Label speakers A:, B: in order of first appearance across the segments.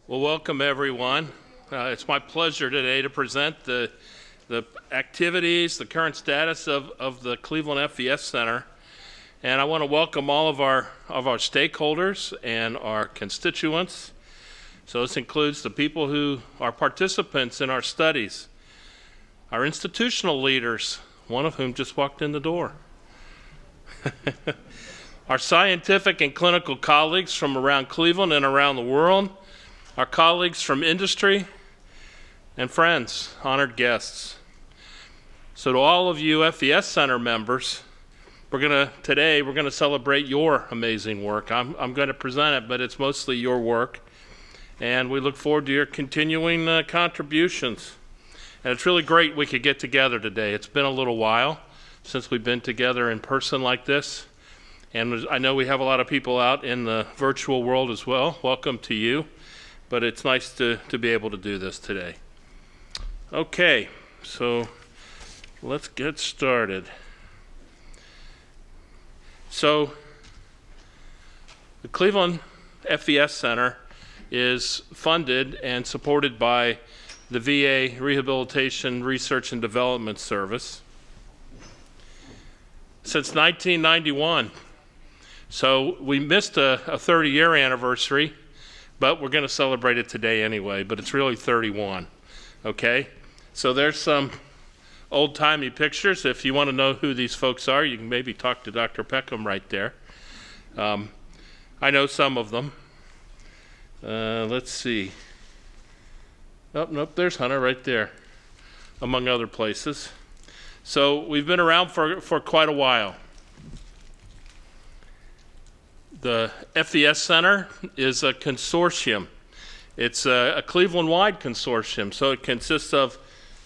A: Well, welcome everyone. It's my pleasure today to present the activities, the current status of the Cleveland FES Center. And I want to welcome all of our stakeholders and our constituents. So this includes the people who are participants in our studies, our institutional leaders, one of whom just walked in the door, our scientific and clinical colleagues from around Cleveland and around the world, our colleagues from industry, and friends, honored guests. So to all of you FES Center members, today we're gonna celebrate your amazing work. I'm going to present it, but it's mostly your work, and we look forward to your continuing contributions. And it's really great we could get together today. It's been a little while since we've been together in person like this, and I know we have a lot of people out in the virtual world as well. Welcome to you. But it's nice to be able to do this today. Okay, so let's get started. So the Cleveland FES Center is funded and supported by the VA Rehabilitation Research and Development Service since 1991. So we missed a 30-year anniversary, but we're going to celebrate it today anyway, but it's really 31, okay? So there's some old-timey pictures. If you want to know who these folks are, you can maybe talk to Dr. Peckham right there. I know some of them. Let's see. Oh, nope, there's Hunter right there, among other places. So we've been around for quite a while. The FES Center is a consortium. It's a Cleveland-wide consortium, so it consists of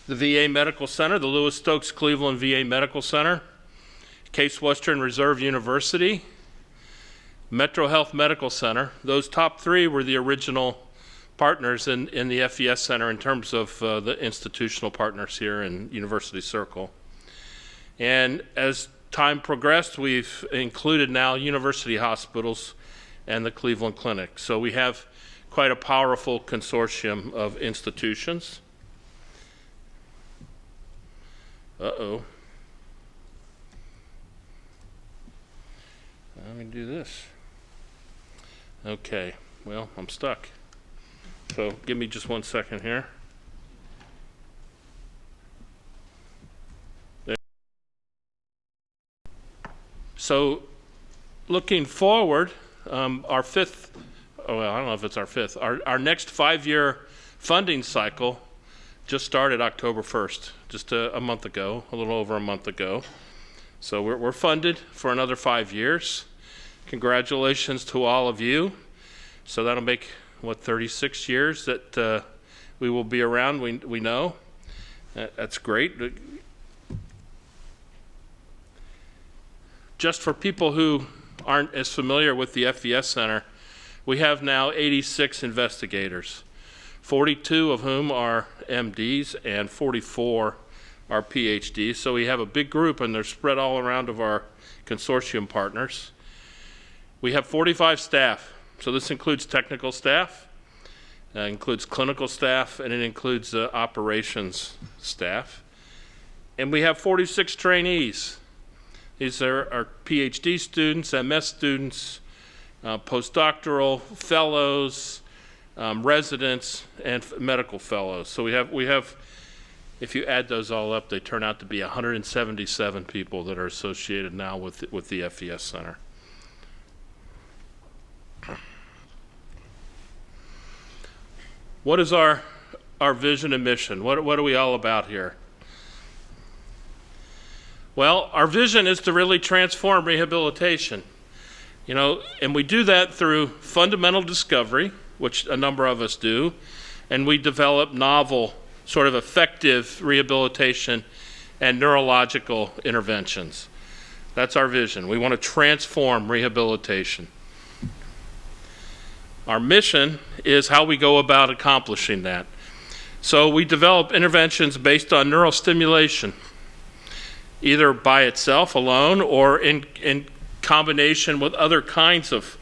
A: the VA Medical Center, the Lewis Stokes Cleveland VA Medical Center, Case Western Reserve University, Metro Health Medical Center. Those top three were the original partners in the FES Center in terms of the institutional partners here in University Circle. And as time progressed, we've included now university hospitals and the Cleveland Clinic. So we have quite a powerful consortium of institutions. Uh-oh. Let me do this. Okay, well, I'm stuck. So give me just 1 second here. So looking forward, our fifth, well, I don't know if it's our fifth, our next 5-year funding cycle just started October 1st, just a month ago, a little over a month ago. So we're funded for another 5 years. Congratulations to all of you. So that'll make, 36 years that we will be around, we know. That's great. Just for people who aren't as familiar with the FES Center, we have now 86 investigators, 42 of whom are MDs and 44 are PhDs. So we have a big group, and they're spread all around of our consortium partners. We have 45 staff. So this includes technical staff, includes clinical staff, and it includes operations staff. And we have 46 trainees. These are our PhD students, MS students, postdoctoral fellows, residents, and medical fellows. So we have, if you add those all up, they turn out to be 177 people that are associated now with the FES Center. What is our vision and mission? What are we all about here? Well, our vision is to really transform rehabilitation, and we do that through fundamental discovery, which a number of us do, and we develop novel, sort of effective rehabilitation and neurological interventions. That's our vision. We want to transform rehabilitation. Our mission is how we go about accomplishing that. So we develop interventions based on neurostimulation, either by itself alone or in combination with other kinds of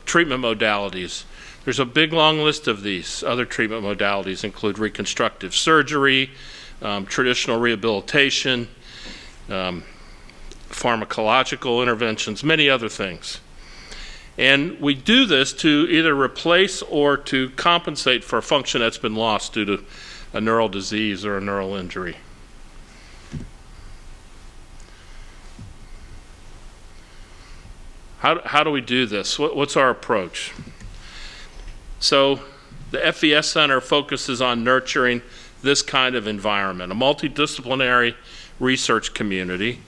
A: treatment modalities. There's a big long list of these. Other treatment modalities include reconstructive surgery, traditional rehabilitation, pharmacological interventions, many other things. And we do this to either replace or to compensate for a function that's been lost due to a neural disease or a neural injury. How do we do this? What's our approach? So the FES Center focuses on nurturing this kind of environment, a multidisciplinary research community.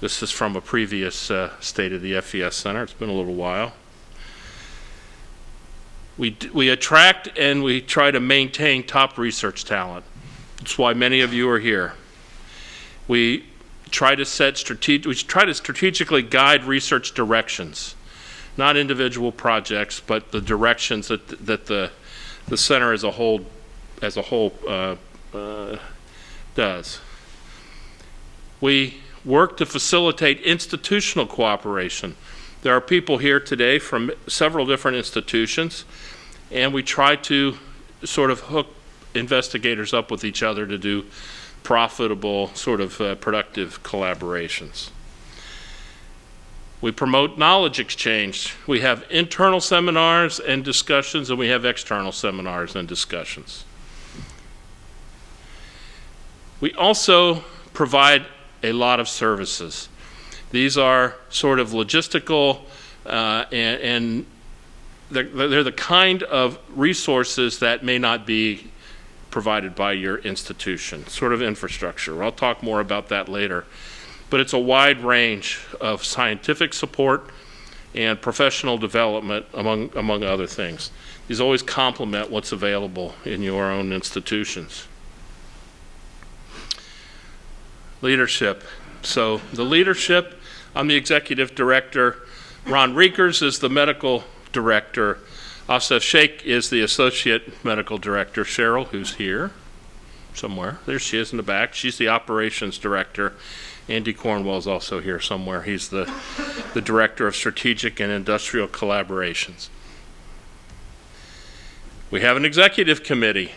A: This is from a previous state of the FES Center. It's been a little while. We attract and we try to maintain top research talent. That's why many of you are here. We try to strategically guide research directions, not individual projects, but the directions that the center as a whole does. We work to facilitate institutional cooperation. There are people here today from several different institutions, and we try to sort of hook investigators up with each other to do profitable, sort of productive collaborations. We promote knowledge exchange. We have internal seminars and discussions, and we have external seminars and discussions. We also provide a lot of services. These are sort of logistical and they're the kind of resources that may not be provided by your institution, sort of infrastructure. I'll talk more about that later. But it's a wide range of scientific support and professional development, among other things. These always complement what's available in your own institutions. Leadership. So the leadership, I'm the executive director. Ron Riekers is the medical director. Asif Sheikh is the associate medical director. Cheryl, who's here somewhere, there she is in the back, she's the operations director. Andy Cornwell is also here somewhere. He's the director of strategic and industrial collaborations. We have an executive committee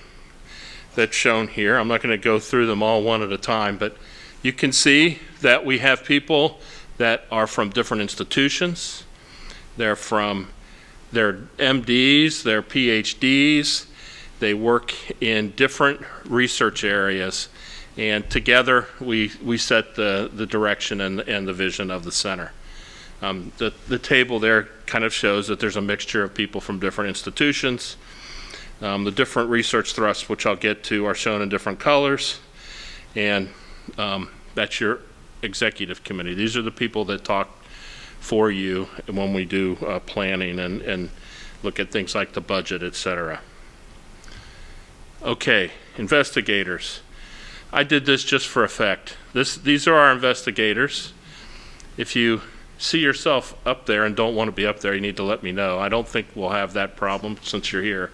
A: that's shown here. I'm not going to go through them all one at a time, but you can see that we have people that are from different institutions. They're MDs, they're PhDs. They work in different research areas, and together we set the direction and the vision of the center. The table there kind of shows that there's a mixture of people from different institutions. The different research thrusts, which I'll get to, are shown in different colors, and that's your executive committee. These are the people that talk for you when we do planning and look at things like the budget, etc. Okay, investigators. I did this just for effect. These are our investigators. If you see yourself up there and don't want to be up there, you need to let me know. I don't think we'll have that problem since you're here.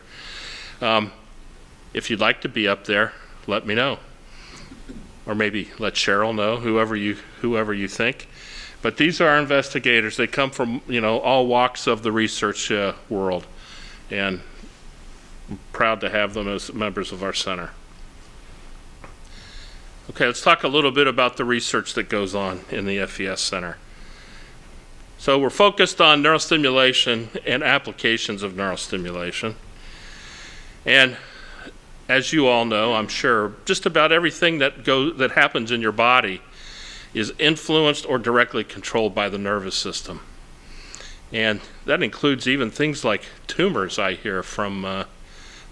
A: If you'd like to be up there, let me know. Or maybe let Cheryl know, whoever you think. But these are our investigators. They come from all walks of the research world, and I'm proud to have them as members of our center. Okay, let's talk a little bit about the research that goes on in the FES Center. So we're focused on neurostimulation and applications of neurostimulation. And as you all know, I'm sure, just about everything that happens in your body is influenced or directly controlled by the nervous system. And that includes even things like tumors, I hear from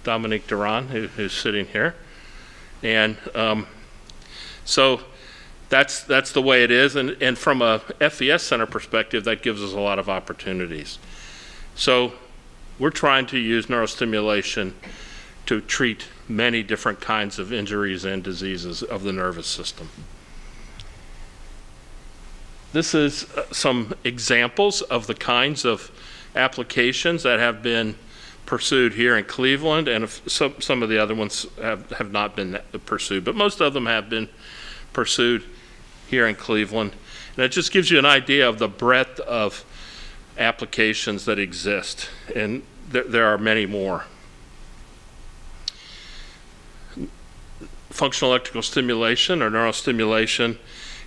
A: Dominique Duran, who's sitting here. And so that's the way it is. And from a FES Center perspective, that gives us a lot of opportunities. So we're trying to use neurostimulation to treat many different kinds of injuries and diseases of the nervous system. This is some examples of the kinds of applications that have been pursued here in Cleveland, and some of the other ones have not been pursued, but most of them have been pursued here in Cleveland. And it just gives you an idea of the breadth of applications that exist, and there are many more. Functional electrical stimulation or neurostimulation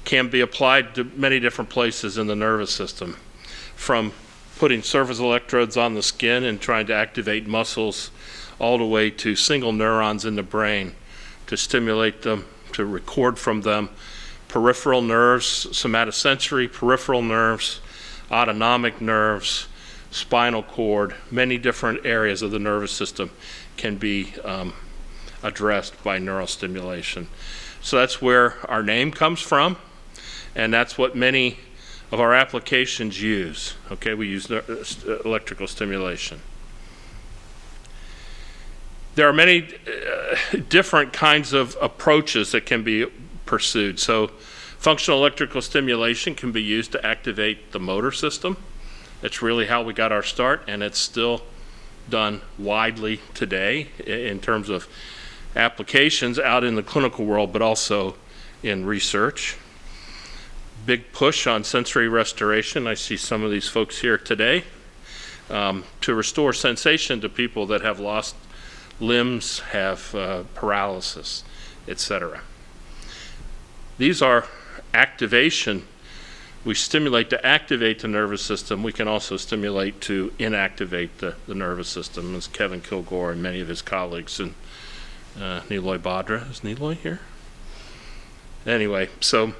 A: can be applied to many different places in the nervous system, from putting surface electrodes on the skin and trying to activate muscles, all the way to single neurons in the brain to stimulate them, to record from them, peripheral nerves, somatosensory peripheral nerves, autonomic nerves, spinal cord. Many different areas of the nervous system can be addressed by neurostimulation. So that's where our name comes from, and that's what many of our applications use. Okay, we use electrical stimulation. There are many different kinds of approaches that can be pursued. So functional electrical stimulation can be used to activate the motor system. That's really how we got our start, and it's still done widely today in terms of applications out in the clinical world, but also in research. Big push on sensory restoration. I see some of these folks here today to restore sensation to people that have lost limbs, have paralysis, etc. These are activation. We stimulate to activate the nervous system. We can also stimulate to inactivate the nervous system, as Kevin Kilgore and many of his colleagues, and Niloy Badra. Is Niloy here? Anyway, so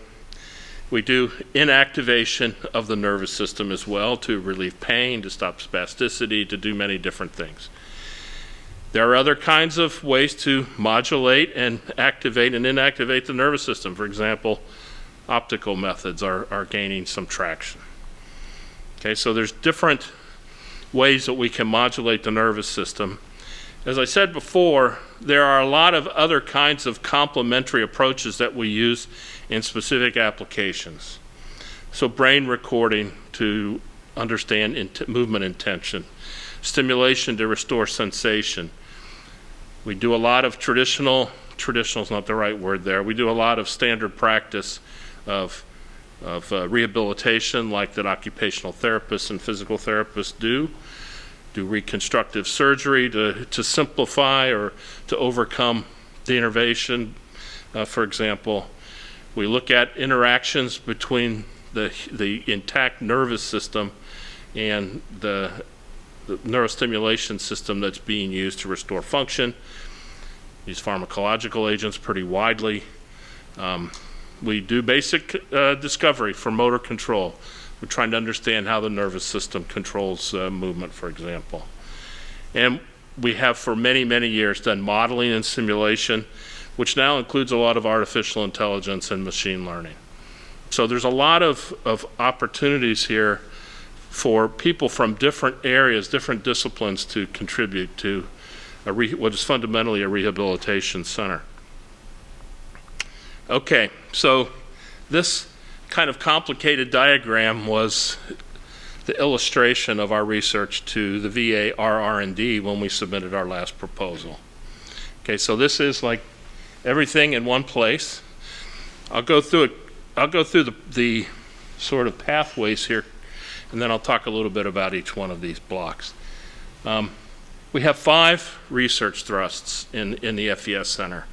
A: we do inactivation of the nervous system as well to relieve pain, to stop spasticity, to do many different things. There are other kinds of ways to modulate and activate and inactivate the nervous system. For example, optical methods are gaining some traction. Okay, so there's different ways that we can modulate the nervous system. As I said before, there are a lot of other kinds of complementary approaches that we use in specific applications. So brain recording to understand movement intention, stimulation to restore sensation. We do a lot of traditional is not the right word there, we do a lot of standard practice of rehabilitation, like that occupational therapists and physical therapists do reconstructive surgery to simplify or to overcome denervation, for example. We look at interactions between the intact nervous system and the neurostimulation system that's being used to restore function. Use pharmacological agents pretty widely. We do basic discovery for motor control. We're trying to understand how the nervous system controls movement, for example. And we have for many, many years done modeling and simulation, which now includes a lot of artificial intelligence and machine learning. So there's a lot of opportunities here for people from different areas, different disciplines to contribute to what is fundamentally a rehabilitation center. Okay, so this kind of complicated diagram was the illustration of our research to the VA RR&D when we submitted our last proposal. Okay, so this is like everything in one place. I'll go through the sort of pathways here, and then I'll talk a little bit about each one of these blocks. We have 5 research thrusts in the FES Center.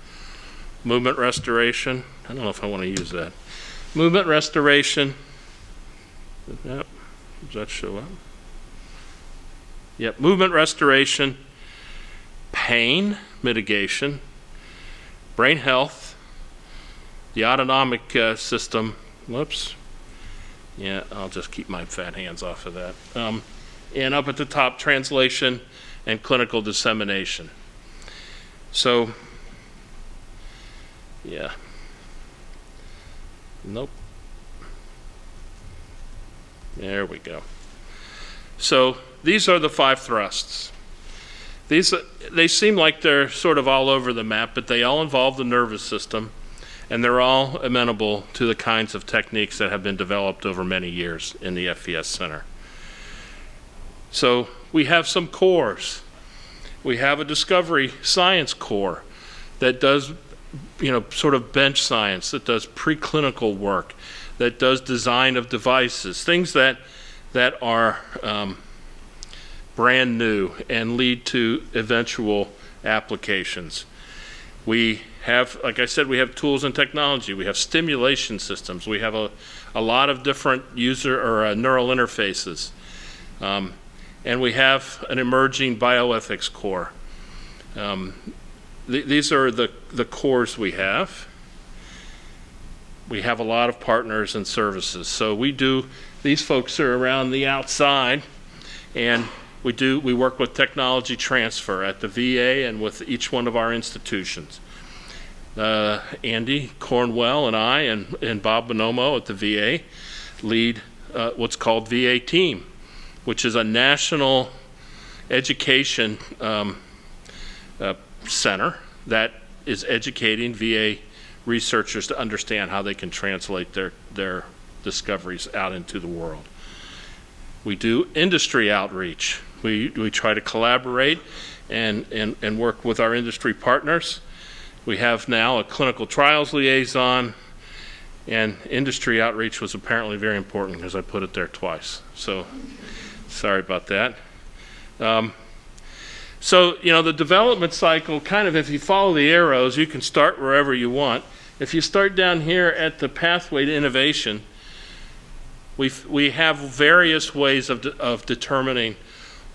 A: Movement restoration. I don't know if I want to use that. Movement restoration. Yep. Does that show up? Yep. Movement restoration, pain mitigation, brain health, the autonomic system. Whoops. Yeah, I'll just keep my fat hands off of that. And up at the top, translation and clinical dissemination. So, yeah. Nope. There we go. So these are the 5 thrusts. They seem like they're sort of all over the map, but they all involve the nervous system, and they're all amenable to the kinds of techniques that have been developed over many years in the FES Center. So we have some cores. We have a discovery science core that does sort of bench science, that does preclinical work, that does design of devices, things that that are brand new and lead to eventual applications. We have, like I said, we have tools and technology. We have stimulation systems. We have a lot of different user or neural interfaces. And we have an emerging bioethics core. These are the cores we have. We have a lot of partners and services. So these folks are around the outside, and we work with technology transfer at the VA and with each one of our institutions. Andy Cornwell and I and Bob Bonomo at the VA lead what's called VA Team, which is a national education center that is educating VA researchers to understand how they can translate their discoveries out into the world. We do industry outreach. We try to collaborate and work with our industry partners. We have now a clinical trials liaison, and industry outreach was apparently very important because I put it there twice. So sorry about that. So, the development cycle, kind of, if you follow the arrows, you can start wherever you want. If you start down here at the pathway to innovation, we have various ways of determining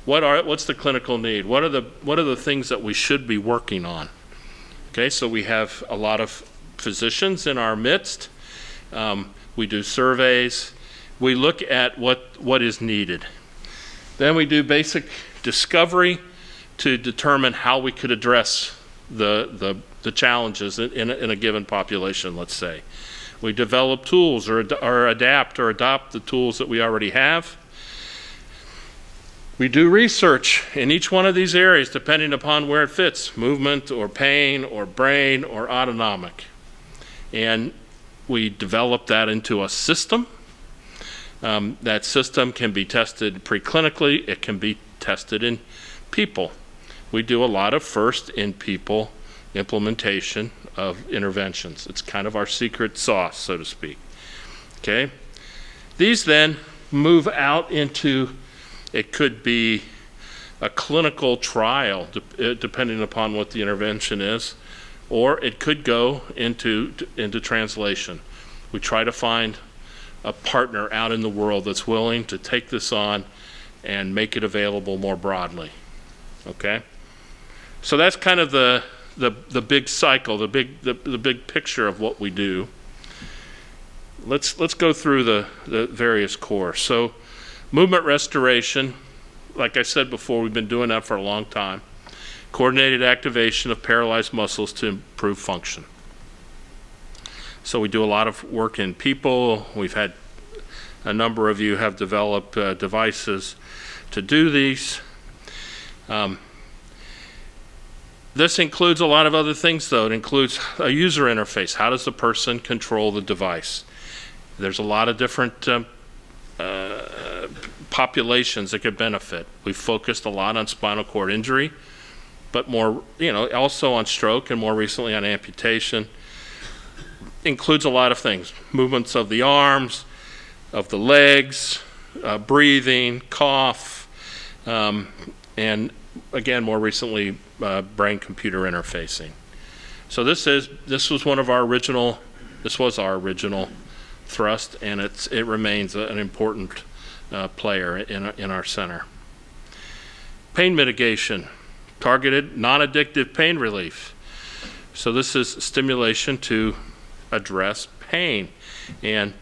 A: what's the clinical need, what are the things that we should be working on. Okay, so we have a lot of physicians in our midst. We do surveys. We look at what is needed. Then we do basic discovery to determine how we could address the challenges in a given population, let's say. We develop tools or adapt or adopt the tools that we already have. We do research in each one of these areas depending upon where it fits, movement or pain or brain or autonomic. And we develop that into a system. That system can be tested preclinically. It can be tested in people. We do a lot of first in people implementation of interventions. It's kind of our secret sauce, so to speak. Okay? These then move out into, it could be a clinical trial, depending upon what the intervention is, or it could go into translation. We try to find a partner out in the world that's willing to take this on and make it available more broadly. Okay? So that's kind of the big cycle, the big picture of what we do. Let's go through the various cores. So movement restoration, like I said before, we've been doing that for a long time. Coordinated activation of paralyzed muscles to improve function. So we do a lot of work in people. We've had a number of you have developed devices to do these. This includes a lot of other things, though. It includes a user interface. How does the person control the device? There's a lot of different populations that could benefit. We've focused a lot on spinal cord injury, but more, also on stroke and more recently on amputation. Includes a lot of things. Movements of the arms, of the legs, breathing, cough, and again, more recently, brain-computer interfacing. So this was our original thrust, and it remains an important player in our center. Pain mitigation, targeted non-addictive pain relief. So this is stimulation to address pain, and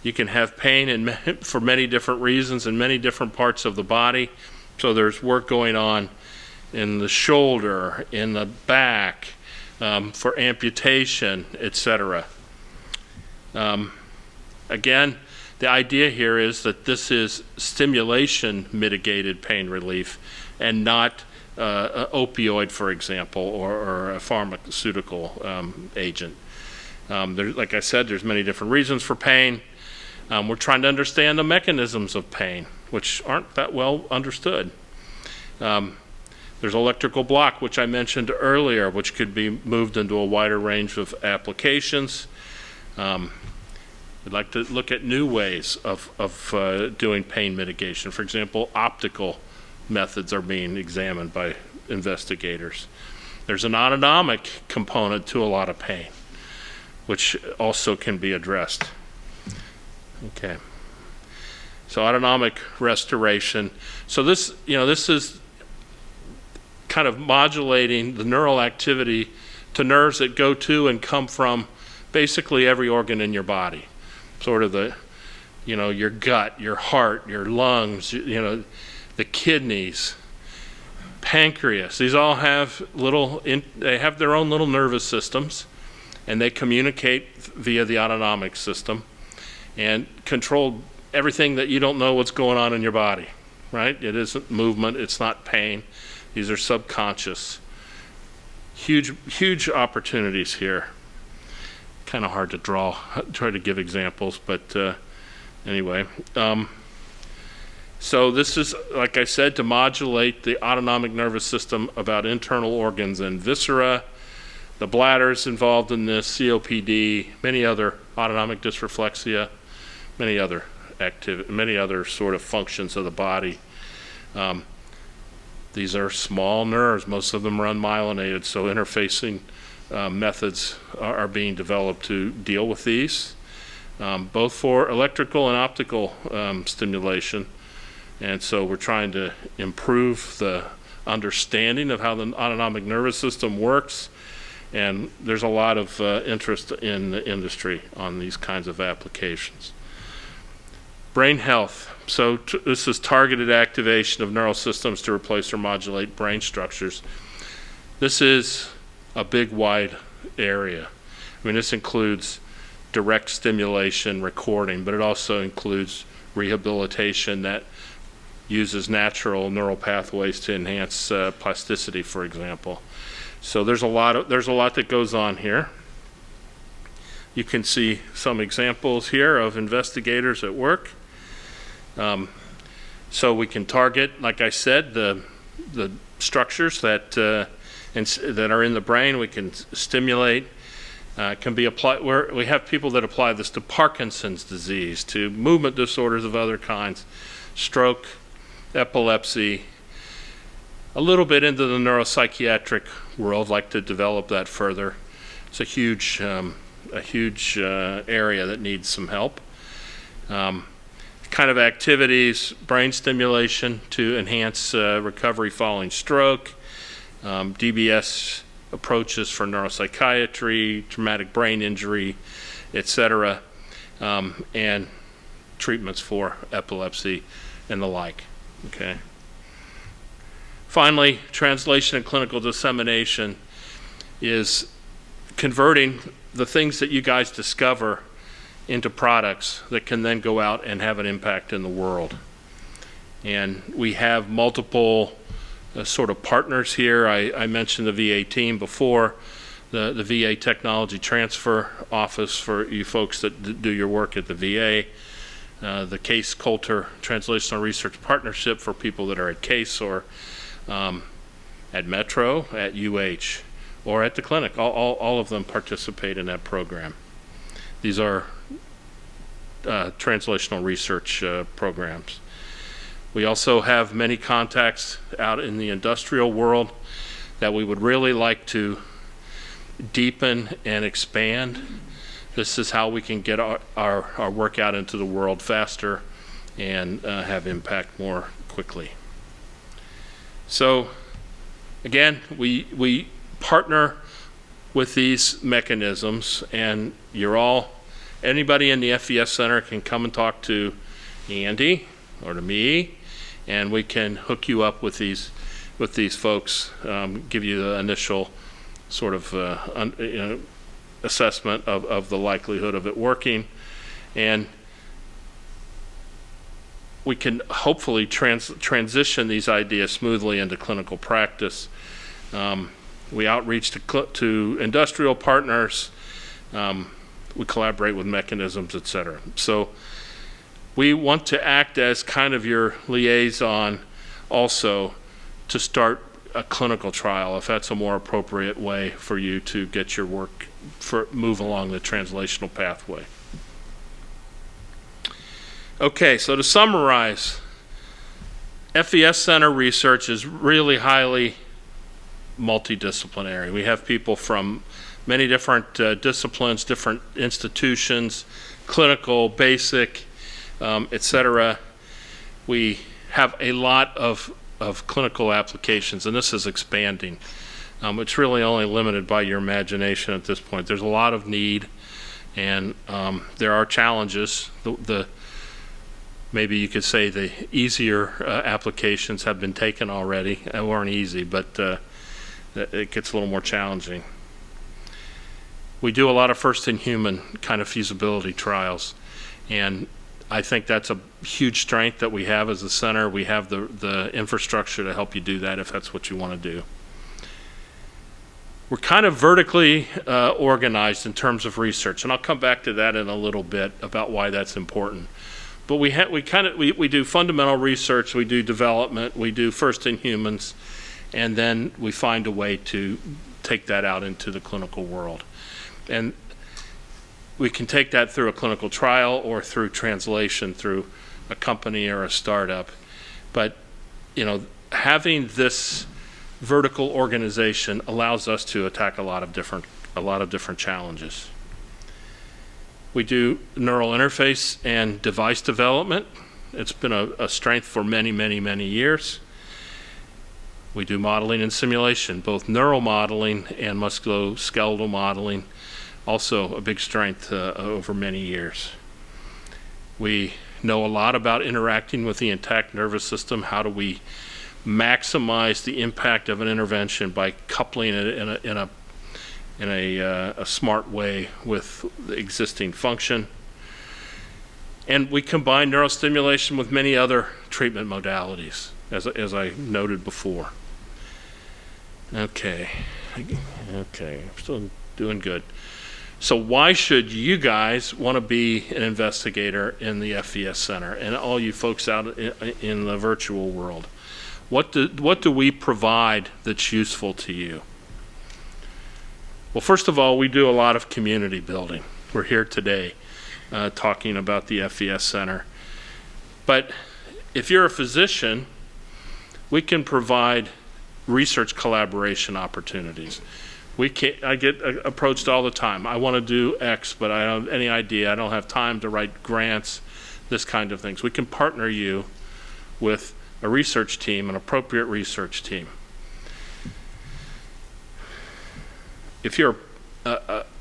A: you can have pain for many different reasons in many different parts of the body. So there's work going on in the shoulder, in the back, for amputation, etc. Again, the idea here is that this is stimulation mitigated pain relief and not opioid, for example, or a pharmaceutical agent. Like I said, there's many different reasons for pain. We're trying to understand the mechanisms of pain, which aren't that well understood. There's electrical block, which I mentioned earlier, which could be moved into a wider range of applications. We'd like to look at new ways of doing pain mitigation. For example, optical methods are being examined by investigators. There's an autonomic component to a lot of pain, which also can be addressed. Okay. So autonomic restoration. So this is kind of modulating the neural activity to nerves that go to and come from basically every organ in your body. Sort of your gut, your heart, your lungs, the kidneys, pancreas. These all have they have their own little nervous systems, and they communicate via the autonomic system and control everything that you don't know what's going on in your body, right? It isn't movement, it's not pain. These are subconscious. Huge opportunities here. Kind of hard to try to give examples, but anyway. So this is, like I said, to modulate the autonomic nervous system about internal organs and viscera. The bladder's involved in this, COPD, many other autonomic dysreflexia, many other sort of functions of the body. These are small nerves. Most of them are unmyelinated, so interfacing methods are being developed to deal with these, both for electrical and optical stimulation. And so we're trying to improve the understanding of how the autonomic nervous system works, and there's a lot of interest in the industry on these kinds of applications. Brain health. So this is targeted activation of neural systems to replace or modulate brain structures. This is a big, wide area. I mean, this includes direct stimulation, recording, but it also includes rehabilitation that uses natural neural pathways to enhance plasticity, for example. So there's a lot that goes on here. You can see some examples here of investigators at work. So we can target, like I said, the structures that are in the brain. We can stimulate. Can be applied. We have people that apply this to Parkinson's disease, to movement disorders of other kinds, stroke, epilepsy. A little bit into the neuropsychiatric world. Like to develop that further. It's a huge area that needs some help. Kind of activities, brain stimulation to enhance recovery following stroke, DBS approaches for neuropsychiatry, traumatic brain injury, etc., and treatments for epilepsy and the like. Okay. Finally, translation and clinical dissemination is converting the things that you guys discover into products that can then go out and have an impact in the world. And we have multiple sort of partners here. I mentioned the VA team before, the VA Technology Transfer Office for you folks that do your work at the VA, the Case Coulter Translational Research Partnership for people that are at Case or at Metro, at UH, or at the clinic. All of them participate in that program. These are translational research programs. We also have many contacts out in the industrial world that we would really like to deepen and expand. This is how we can get our work out into the world faster and have impact more quickly. So again, we partner with these mechanisms, and anybody in the FES Center can come and talk to Andy or to me, and we can hook you up with these folks, give you the initial sort of assessment of the likelihood of it working, and we can hopefully transition these ideas smoothly into clinical practice. We outreach to industrial partners. We collaborate with mechanisms, etc. So we want to act as kind of your liaison also to start a clinical trial, if that's a more appropriate way for you to get your work, move along the translational pathway. Okay, so to summarize, FES Center research is really highly multidisciplinary. We have people from many different disciplines, different institutions, clinical, basic, etc. We have a lot of clinical applications, and this is expanding. It's really only limited by your imagination at this point. There's a lot of need, and there are challenges. Maybe you could say the easier applications have been taken already. They weren't easy, but it gets a little more challenging. We do a lot of first-in-human kind of feasibility trials, and I think that's a huge strength that we have as a center. We have the infrastructure to help you do that if that's what you want to do. We're kind of vertically organized in terms of research, and I'll come back to that in a little bit about why that's important. But we do fundamental research, we do development, we do first in humans, and then we find a way to take that out into the clinical world. And we can take that through a clinical trial or through translation through a company or a startup. But having this vertical organization allows us to attack a lot of different challenges. We do neural interface and device development. It's been a strength for many, many, many years. We do modeling and simulation, both neural modeling and musculoskeletal modeling, also a big strength over many years. We know a lot about interacting with the intact nervous system. How do we maximize the impact of an intervention by coupling it in a smart way with the existing function? And we combine neurostimulation with many other treatment modalities, as I noted before. Okay, I'm still doing good. So why should you guys want to be an investigator in the FES Center, and all you folks out in the virtual world? What do we provide that's useful to you? Well, first of all, we do a lot of community building. We're here today talking about the FES Center. But if you're a physician, we can provide research collaboration opportunities. I get approached all the time. I want to do X, but I don't have any idea. I don't have time to write grants, this kind of things. We can partner you with a research team, an appropriate research team. If you're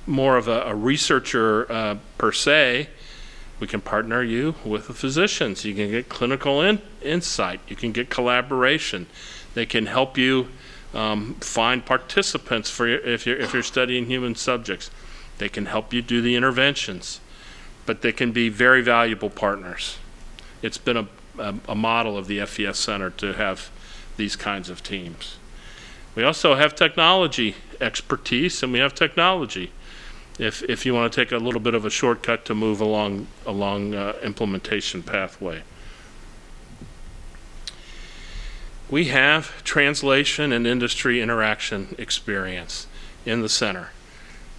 A: more of a researcher per se, we can partner you with the physicians. You can get clinical insight. You can get collaboration. They can help you find participants for if you're studying human subjects. They can help you do the interventions, but they can be very valuable partners. It's been a model of the FES Center to have these kinds of teams. We also have technology expertise, and we have technology. If you want to take a little bit of a shortcut to move along implementation pathway. We have translation and industry interaction experience in the center.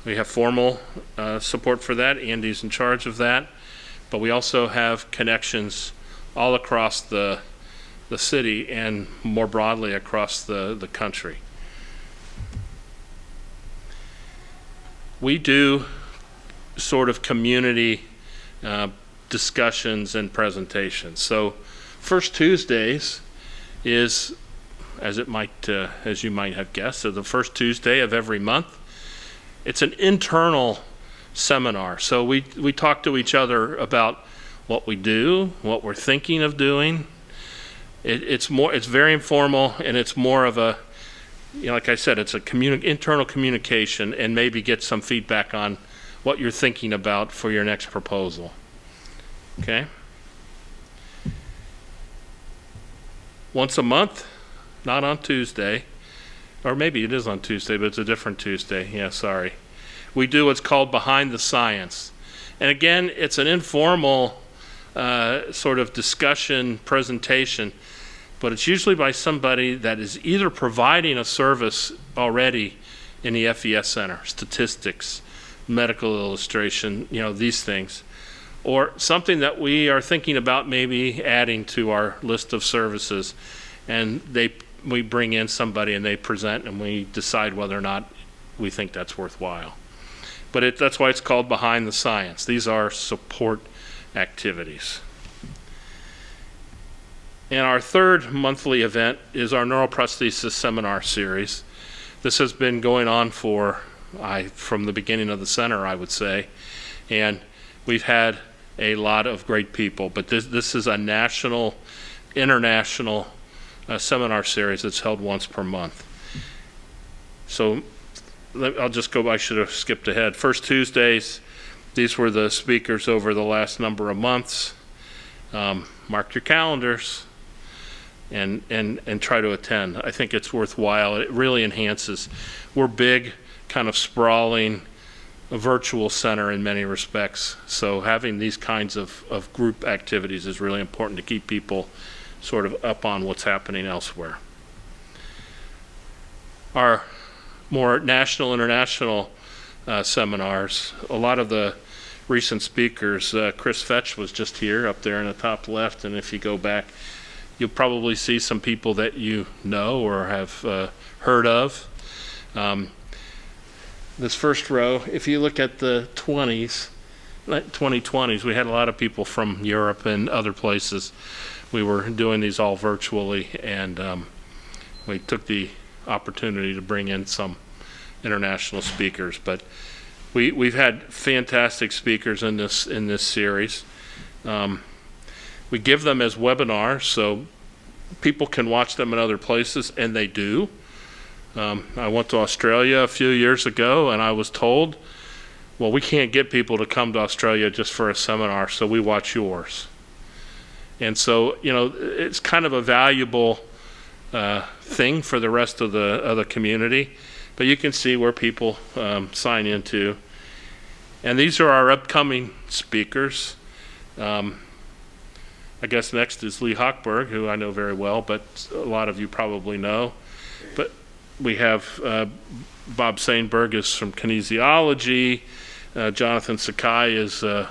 A: We have formal support for that. Andy's in charge of that. But we also have connections all across the city and more broadly across the country. We do sort of community discussions and presentations. So first Tuesdays is, as you might have guessed, so the first Tuesday of every month. It's an internal seminar. So we talk to each other about what we do, what we're thinking of doing. It's very informal, and it's more of a, like I said, it's a internal communication, and maybe get some feedback on what you're thinking about for your next proposal. Okay? Once a month, not on Tuesday, or maybe it is on Tuesday, but it's a different Tuesday. Yeah, sorry. We do what's called Behind the Science. And again, it's an informal sort of discussion, presentation, but it's usually by somebody that is either providing a service already in the FES Center, statistics, medical illustration, these things, or something that we are thinking about maybe adding to our list of services. And we bring in somebody and they present and we decide whether or not we think that's worthwhile. But that's why it's called Behind the Science. These are support activities. And our third monthly event is our neuroprosthesis seminar series. This has been going on from the beginning of the center, I would say. And we've had a lot of great people. But this is a national, international seminar series that's held once per month. So I'll just go, I should have skipped ahead. First Tuesdays, these were the speakers over the last number of months. Mark your calendars and try to attend. I think it's worthwhile. It really enhances. We're big, kind of sprawling, a virtual center in many respects. So having these kinds of group activities is really important to keep people sort of up on what's happening elsewhere. Our more national, international seminars, a lot of the recent speakers, Chris Fetch was just here up there in the top left, and if you go back, you'll probably see some people that you know or have heard of. This first row, if you look at the 2020s, we had a lot of people from Europe and other places. We were doing these all virtually, and we took the opportunity to bring in some international speakers. But we've had fantastic speakers in this series. We give them as webinars, so people can watch them in other places, and they do. I went to Australia a few years ago, and I was told, well, we can't get people to come to Australia just for a seminar, so we watch yours. And so, it's kind of a valuable thing for the rest of the community. But you can see where people sign into. And these are our upcoming speakers. I guess next is Lee Hochberg, who I know very well, but a lot of you probably know. But we have Bob Sainberg is from kinesiology. Jonathan Sakai is a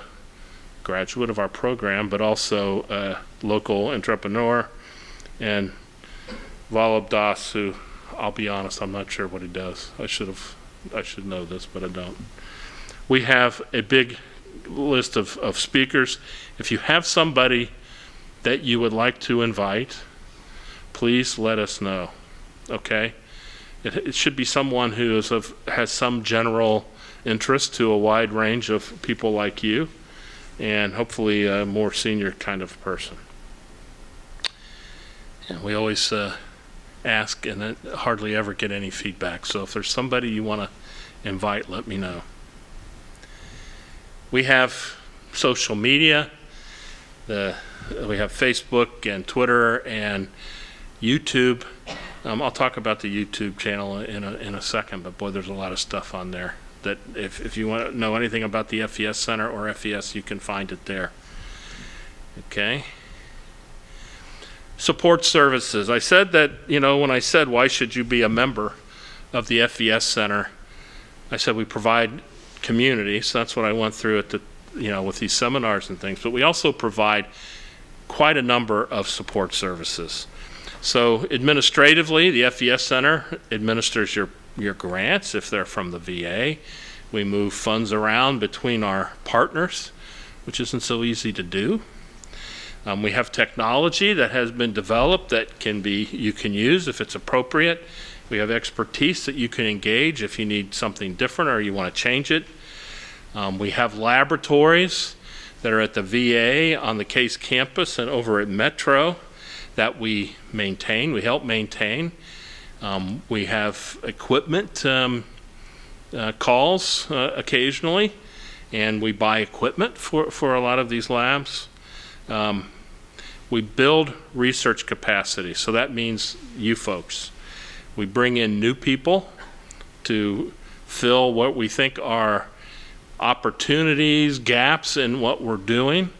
A: graduate of our program, but also a local entrepreneur. And Vallabh Das, who, I'll be honest, I'm not sure what he does. I should know this, but I don't. We have a big list of speakers. If you have somebody that you would like to invite, please let us know, okay? It should be someone who has some general interest to a wide range of people like you, and hopefully a more senior kind of person. And we always ask and hardly ever get any feedback. So if there's somebody you want to invite, let me know. We have social media. We have Facebook and Twitter and YouTube. I'll talk about the YouTube channel in a second, but boy, there's a lot of stuff on there that if you want to know anything about the FES Center or FES, you can find it there. Okay. Support services. I said that, when I said, why should you be a member of the FES Center, I said we provide community, so that's what I went through at with these seminars and things, but we also provide quite a number of support services. So administratively, the FES Center administers your grants if they're from the VA. We move funds around between our partners, which isn't so easy to do. We have technology that has been developed that you can use if it's appropriate. We have expertise that you can engage if you need something different or you want to change it. We have laboratories that are at the VA, on the Case campus, and over at Metro that we maintain. We help maintain. We have equipment calls occasionally, and we buy equipment for a lot of these labs. We build research capacity, so that means you folks. We bring in new people to fill what we think are opportunities, gaps in what we're doing,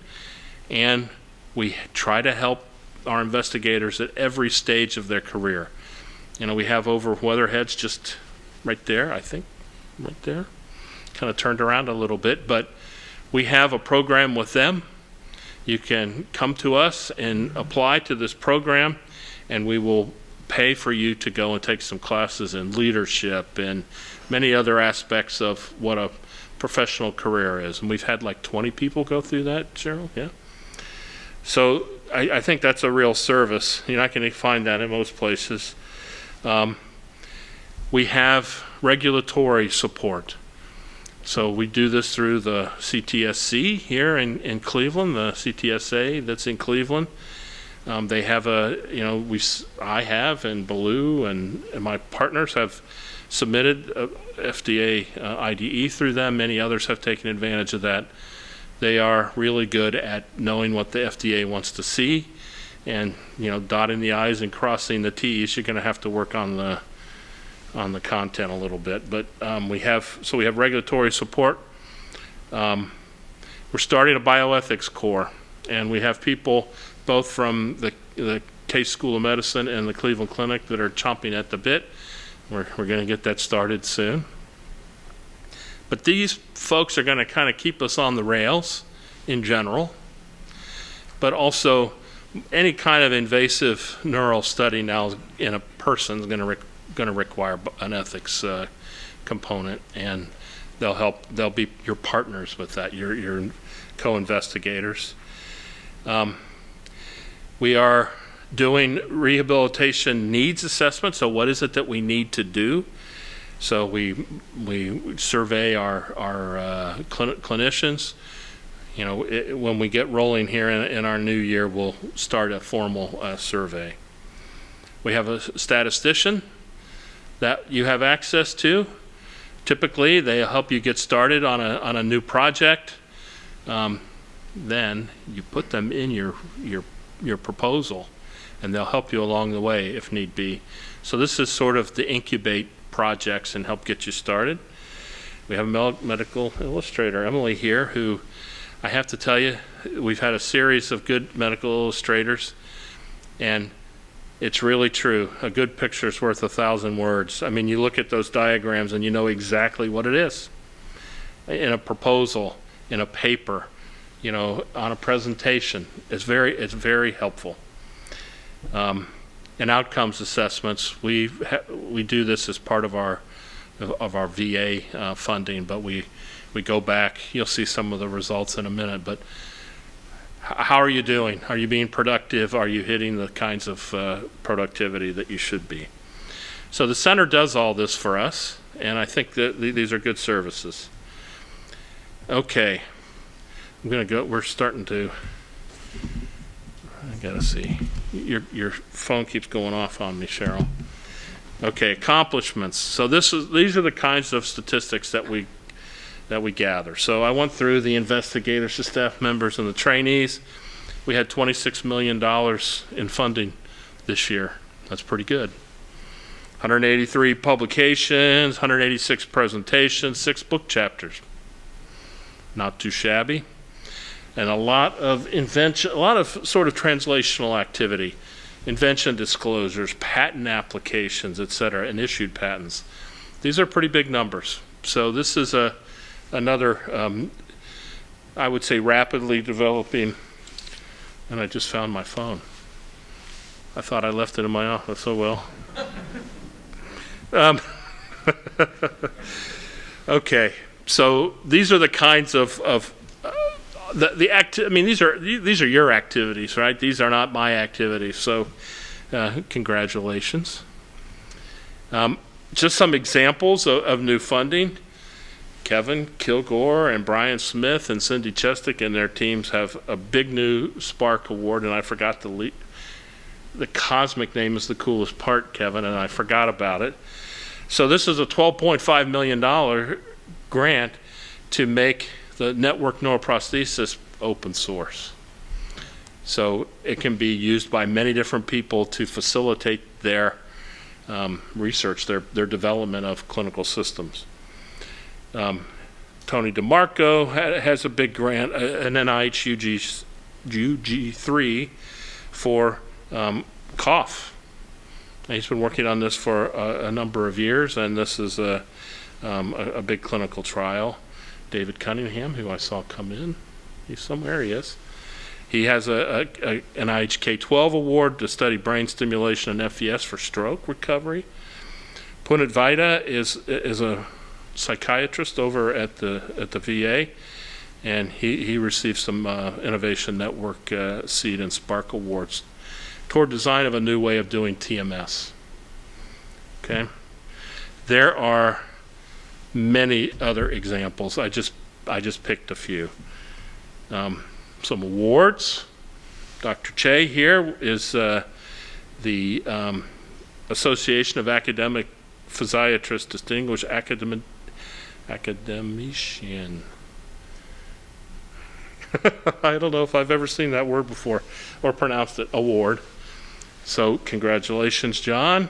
A: and we try to help our investigators at every stage of their career. We have over Weatherheads just right there, I think, right there. Kind of turned around a little bit, but We have a program with them. You can come to us and apply to this program, and we will pay for you to go and take some classes in leadership and many other aspects of what a professional career is. And we've had like 20 people go through that, Cheryl, yeah? So I think that's a real service. You're not going to find that in most places. We have regulatory support. So we do this through the CTSC here in Cleveland, the CTSA that's in Cleveland. They have I have, and Baloo and my partners have submitted a FDA IDE through them. Many others have taken advantage of that. They are really good at knowing what the FDA wants to see, and dotting the I's and crossing the T's. You're going to have to work on the content a little bit, but we have regulatory support. We're starting a bioethics core, and we have people both from the Case School of Medicine and the Cleveland Clinic that are chomping at the bit. We're going to get that started soon. But these folks are going to kind of keep us on the rails in general, but also any kind of invasive neural study now in a person is going to require an ethics component, and they'll be your partners with that, your co-investigators. We are doing rehabilitation needs assessment. So what is it that we need to do? So we survey our clinicians. When we get rolling here in our new year, we'll start a formal survey. We have a statistician that you have access to. Typically, they help you get started on a new project. Then you put them in your proposal, and they'll help you along the way if need be. So this is sort of the incubate projects and help get you started. We have a medical illustrator, Emily, here, who I have to tell you, we've had a series of good medical illustrators, and it's really true. A good picture is worth 1,000 words. I mean, you look at those diagrams and you know exactly what it is. In a proposal, in a paper, on a presentation, it's very helpful. And outcomes assessments, we do this as part of our VA funding, but we go back. You'll see some of the results in a minute, but how are you doing? Are you being productive? Are you hitting the kinds of productivity that you should be? So the center does all this for us, and I think that these are good services. Okay, I'm gonna go. We're starting to. I gotta see. Your phone keeps going off on me, Cheryl. Okay, accomplishments. So these are the kinds of statistics that we gather. So I went through the investigators, the staff members, and the trainees. We had $26 million in funding this year. That's pretty good. 183 publications, 186 presentations, 6 book chapters. Not too shabby. And a lot of invention, a lot of sort of translational activity, invention disclosures, patent applications, et cetera, and issued patents. These are pretty big numbers. So this is another, I would say, rapidly developing, and I just found my phone. I thought I left it in my office, oh well. Okay, so these are the kinds of I mean, these are your activities, right? These are not my activities. So, congratulations. Just some examples of new funding. Kevin Kilgore and Brian Smith and Cindy Chestick and their teams have a big new Spark Award, and I forgot the cosmic name is the coolest part, Kevin, and I forgot about it. So this is a $12.5 million grant to make the network neuroprosthesis open source. So it can be used by many different people to facilitate their research, their development of clinical systems. Tony DeMarco has a big grant, an NIH UG3 for cough. And he's been working on this for a number of years, and this is a big clinical trial. David Cunningham, who I saw come in. He's somewhere, he is. He has an NIH K-12 award to study brain stimulation and FES for stroke recovery. Punit Vaida is a psychiatrist over at the VA, and he received some Innovation Network Seed and Spark Awards toward design of a new way of doing TMS. Okay, there are many other examples. I just picked a few. Some awards. Dr. Che here is the Association of Academic Physiatrists Distinguished Academician. I don't know if I've ever seen that word before or pronounced it, award. So congratulations, John.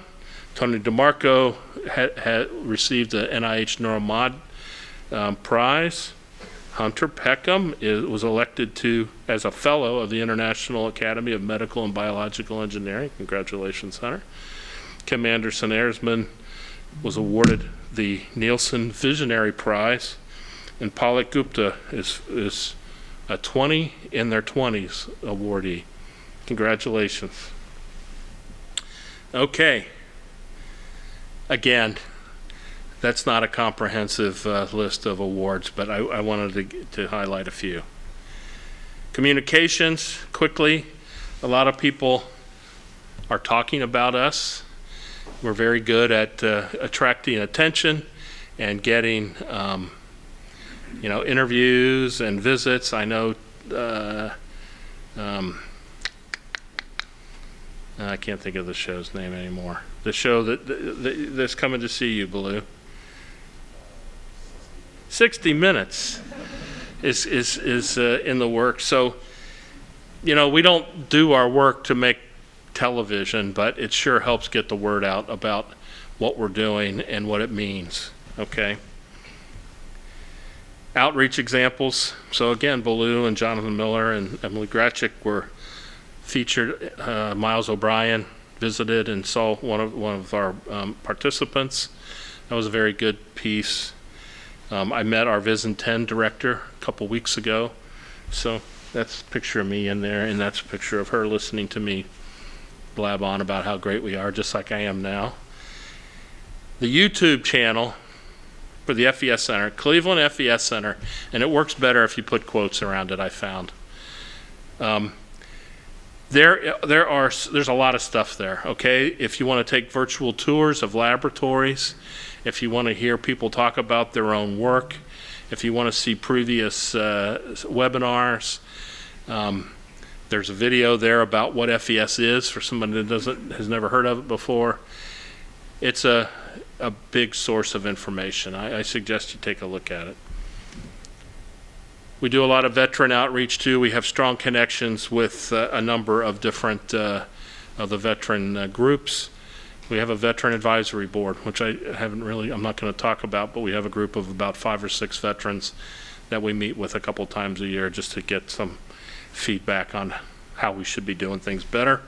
A: Tony DeMarco had received the NIH Neuromod prize. Hunter Peckham was elected as a fellow of the International Academy of Medical and Biological Engineering. Congratulations, Hunter. Kim Anderson-Erzman was awarded the Nielsen Visionary Prize, and Palak Gupta is a 20 in their 20s awardee. Congratulations. Okay. Again, that's not a comprehensive list of awards, but I wanted to highlight a few. Communications, quickly. A lot of people are talking about us. We're very good at attracting attention and getting interviews and visits. I know I can't think of the show's name anymore. The show that's coming to see you, Baloo. 60 Minutes is in the works. So, we don't do our work to make television, but it sure helps get the word out about what we're doing and what it means. Okay. Outreach examples. So again, Baloo and Jonathan Miller and Emily Gratchik were featured. Miles O'Brien visited and saw one of our participants. That was a very good piece. I met our Vision 10 director a couple weeks ago. So that's a picture of me in there, and that's a picture of her listening to me blab on about how great we are, just like I am now. The YouTube channel for the FES Center, Cleveland FES Center, and it works better if you put quotes around it, I found. There's a lot of stuff there, okay? If you want to take virtual tours of laboratories, if you want to hear people talk about their own work, if you want to see previous webinars, there's a video there about what FES is for someone that has never heard of it before. It's a big source of information. I suggest you take a look at it. We do a lot of veteran outreach too. We have strong connections with a number of different of the veteran groups. We have a veteran advisory board, which I'm not going to talk about, but we have a group of about 5 or 6 veterans that we meet with a couple times a year just to get some feedback on how we should be doing things better.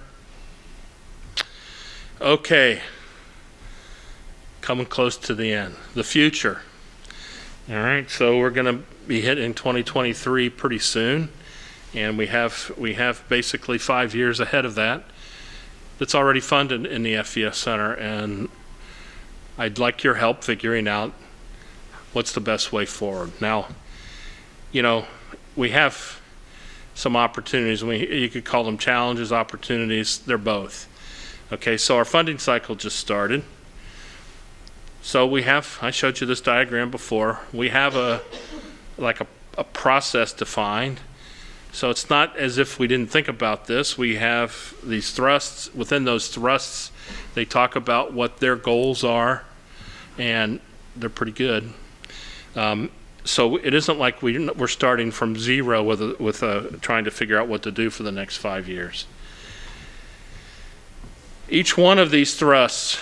A: Okay, coming close to the end. The future. All right, so we're going to be hitting 2023 pretty soon, and we have basically 5 years ahead of that. That's already funded in the FES Center, and I'd like your help figuring out what's the best way forward. Now, we have some opportunities. You could call them challenges, opportunities. They're both. Okay, so our funding cycle just started. So I showed you this diagram before. We have a process defined. So it's not as if we didn't think about this. We have these thrusts. Within those thrusts, they talk about what their goals are, and they're pretty good. So it isn't like we're starting from zero with trying to figure out what to do for the next 5 years. Each one of these thrusts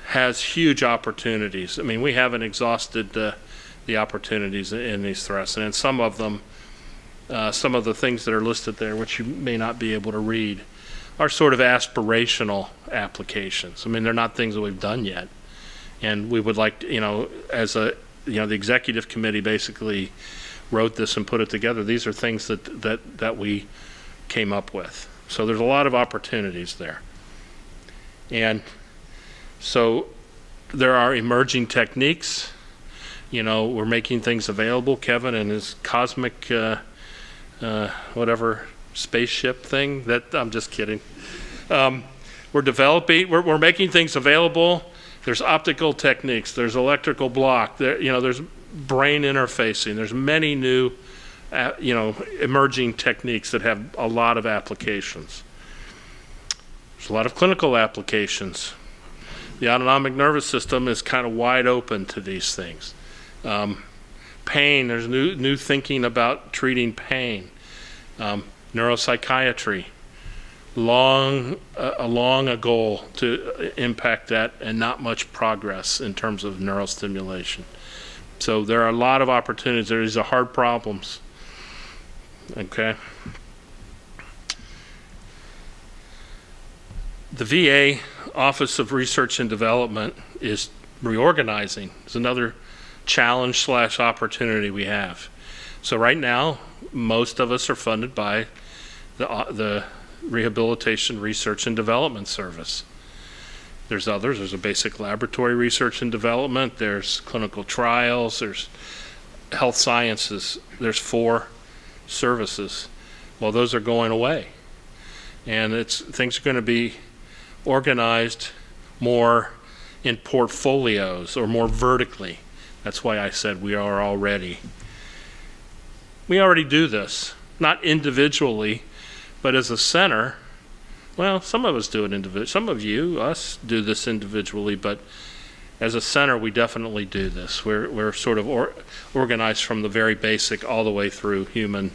A: has huge opportunities. I mean, we haven't exhausted the opportunities in these thrusts, and in some of them, some of the things that are listed there, which you may not be able to read, are sort of aspirational applications. I mean, they're not things that we've done yet, and we would like, as a the executive committee basically wrote this and put it together. These are things that we came up with. So there's a lot of opportunities there. And so there are emerging techniques. We're making things available. Kevin and his cosmic whatever spaceship thing, I'm just kidding. We're making things available. There's optical techniques, there's electrical block, there's brain interfacing, there's many new emerging techniques that have a lot of applications. There's a lot of clinical applications. The autonomic nervous system is kind of wide open to these things. Pain, there's new thinking about treating pain. Neuropsychiatry, long a goal to impact that, and not much progress in terms of neurostimulation. So there are a lot of opportunities. These are hard problems. Okay. The VA Office of Research and Development is reorganizing. It's another challenge / opportunity we have. So right now, most of us are funded by the Rehabilitation Research and Development Service. There's others. There's a basic laboratory research and development. There's clinical trials. There's health sciences. There's 4 services. Well, those are going away. And things are going to be organized more in portfolios or more vertically. That's why I said we already do this, not individually, but as a center. Well, some of us do it individually. Some of us do this individually, but as a center, we definitely do this. We're sort of organized from the very basic all the way through human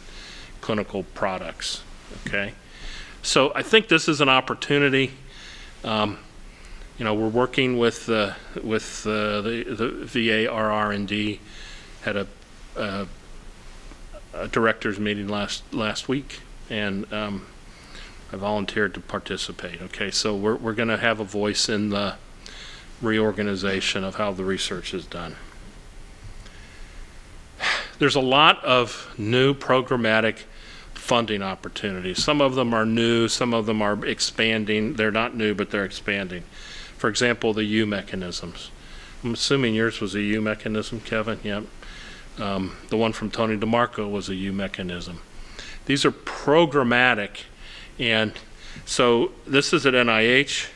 A: clinical products. Okay, so I think this is an opportunity. We're working with the VA RR&D. Had a directors meeting last week, and I volunteered to participate. Okay, so we're going to have a voice in the reorganization of how the research is done. There's a lot of new programmatic funding opportunities. Some of them are new, some of them are expanding. They're not new, but they're expanding. For example, the U mechanisms. I'm assuming yours was a U mechanism, Kevin? Yep. The one from Tony DeMarco was a U mechanism. These are programmatic, and so this is at NIH.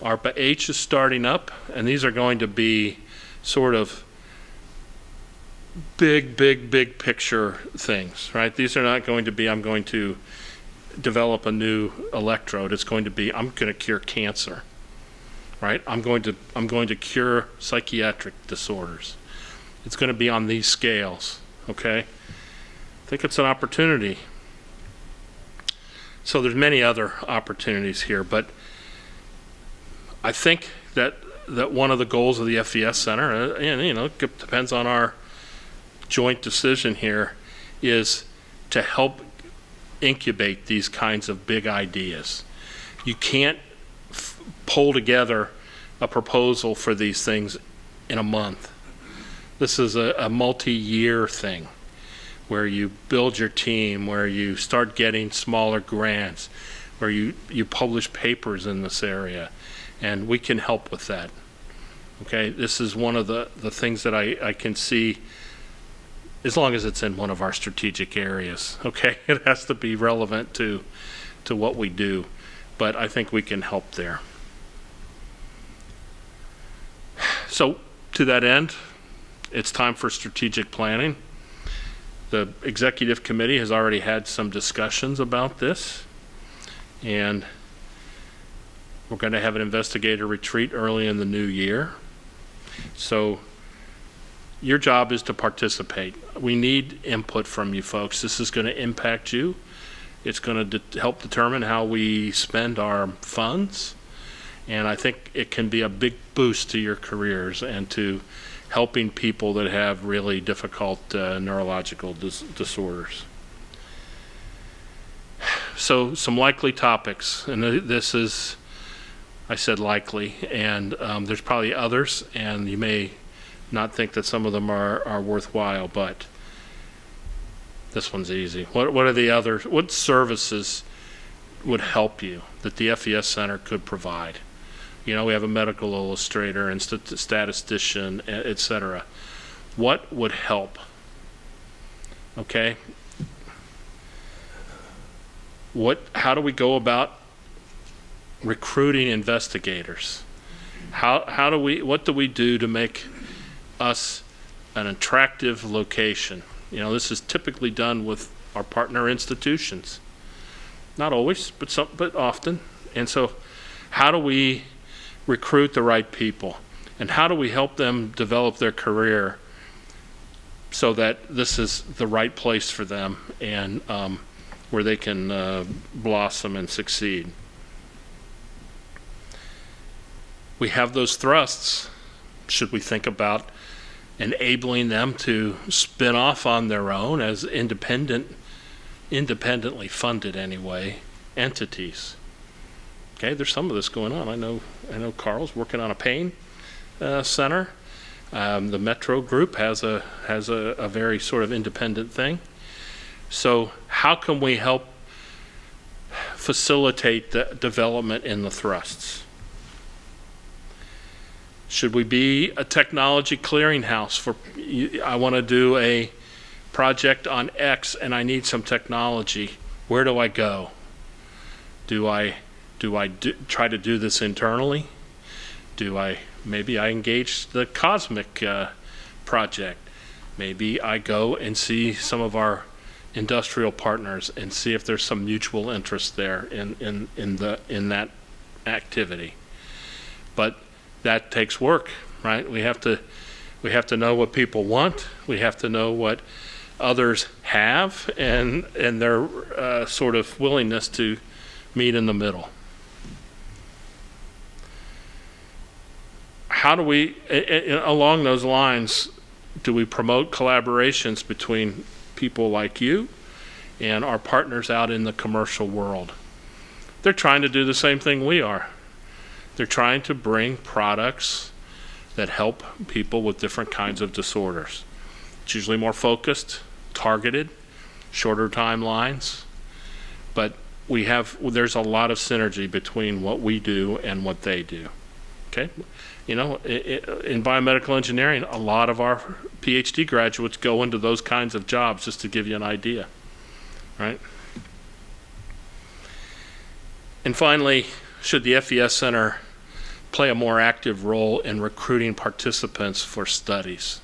A: ARPA-H is starting up, and these are going to be sort of big picture things, right? These are not going to be, I'm going to develop a new electrode. It's going to be, I'm going to cure cancer, right? I'm going to cure psychiatric disorders. It's going to be on these scales, okay? I think it's an opportunity. So there's many other opportunities here, but I think that one of the goals of the FES Center, and it depends on our joint decision here, is to help incubate these kinds of big ideas. You can't pull together a proposal for these things in a month. This is a multi-year thing where you build your team, where you start getting smaller grants, where you publish papers in this area, and we can help with that. Okay, this is one of the things that I can see, as long as it's in one of our strategic areas. Okay, it has to be relevant to what we do, but I think we can help there. So to that end, it's time for strategic planning. The executive committee has already had some discussions about this, and we're going to have an investigator retreat early in the new year. So your job is to participate. We need input from you folks. This is going to impact you. It's going to help determine how we spend our funds, and I think it can be a big boost to your careers and to helping people that have really difficult neurological disorders. So some likely topics, and this is, I said likely, and there's probably others, and you may not think that some of them are worthwhile, but this one's easy. What are the others? What services would help you that the FES Center could provide? We have a medical illustrator and statistician, etc. What would help? Okay. How do we go about recruiting investigators? What do we do to make us an attractive location? This is typically done with our partner institutions. Not always, but often. And so how do we recruit the right people? And how do we help them develop their career so that this is the right place for them and where they can blossom and succeed? We have those thrusts. Should we think about enabling them to spin off on their own as independently funded anyway entities? Okay, there's some of this going on. I know Carl's working on a pain center. The Metro Group has a very sort of independent thing. So how can we help facilitate the development in the thrusts? Should we be a technology clearinghouse I want to do a project on X and I need some technology. Where do I go? Do I try to do this internally? Maybe I engage the Cosmic project. Maybe I go and see some of our industrial partners and see if there's some mutual interest there in that activity. But that takes work, right? We have to know what people want. We have to know what others have and their sort of willingness to meet in the middle. How do we, along those lines, do we promote collaborations between people like you and our partners out in the commercial world? They're trying to do the same thing we are. They're trying to bring products that help people with different kinds of disorders. It's usually more focused, targeted, shorter timelines, but there's a lot of synergy between what we do and what they do. Okay? In biomedical engineering, a lot of our PhD graduates go into those kinds of jobs, just to give you an idea, right? And finally, should the FES Center play a more active role in recruiting participants for studies?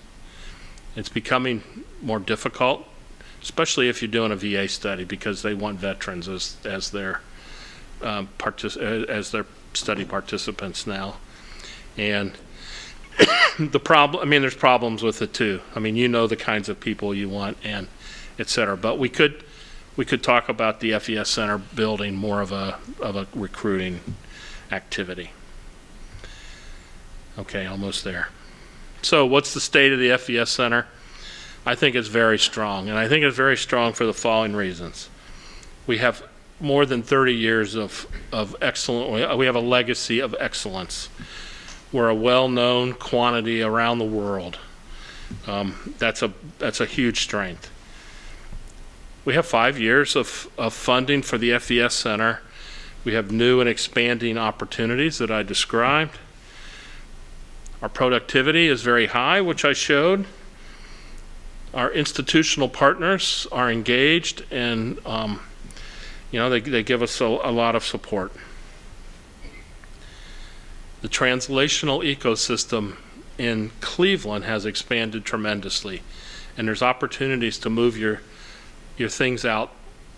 A: It's becoming more difficult, especially if you're doing a VA study, because they want veterans as their study participants now. And there's problems with it too. The kinds of people you want and et cetera. But we could talk about the FES Center building more of a recruiting activity. Okay, almost there. So what's the state of the FES Center? I think it's very strong, and I think it's very strong for the following reasons. We have more than 30 years of excellent, we have a legacy of excellence. We're a well-known quantity around the world. That's a huge strength. We have 5 years of funding for the FES Center. We have new and expanding opportunities that I described. Our productivity is very high, which I showed. Our institutional partners are engaged, and they give us a lot of support. The translational ecosystem in Cleveland has expanded tremendously, and there's opportunities to move your things out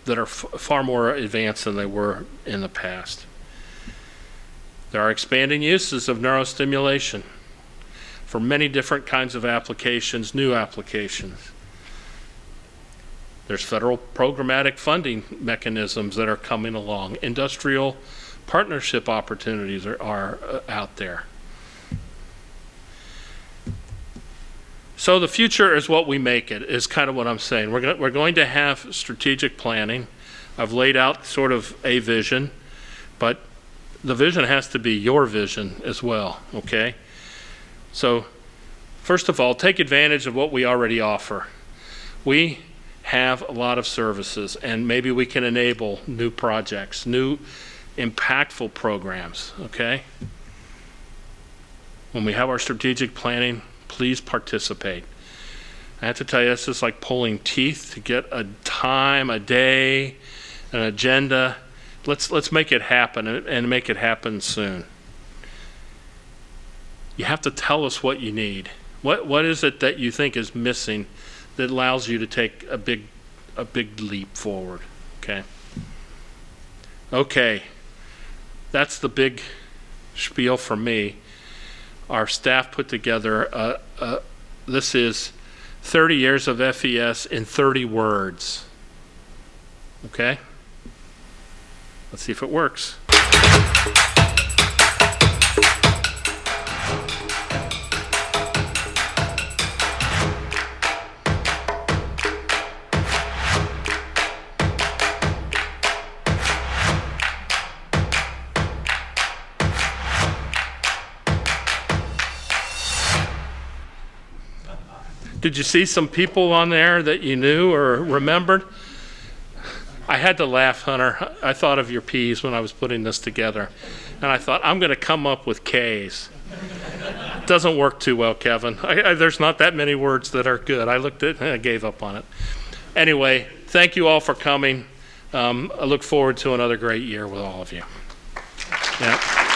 A: that are far more advanced than they were in the past. There are expanding uses of neurostimulation for many different kinds of applications, new applications. There's federal programmatic funding mechanisms that are coming along. Industrial partnership opportunities are out there. So the future is what we make it, is kind of what I'm saying. We're going to have strategic planning. I've laid out sort of a vision, but the vision has to be your vision as well, okay? So First of all, take advantage of what we already offer. We have a lot of services, and maybe we can enable new projects, new impactful programs, okay? When we have our strategic planning, please participate. I have to tell you, this is like pulling teeth to get a time, a day, an agenda. Let's make it happen, and make it happen soon. You have to tell us what you need. What is it that you think is missing that allows you to take a big leap forward? Okay, that's the big spiel for me. Our staff put together this is 30 years of FES in 30 words. Okay? Let's see if it works. Did you see some people on there that you knew or remembered? I had to laugh, Hunter. I thought of your P's when I was putting this together. And I thought, I'm going to come up with K's. It doesn't work too well, Kevin. There's not that many words that are good. I looked at it and I gave up on it. Anyway, thank you all for coming. I look forward to another great year with all of you. Yeah.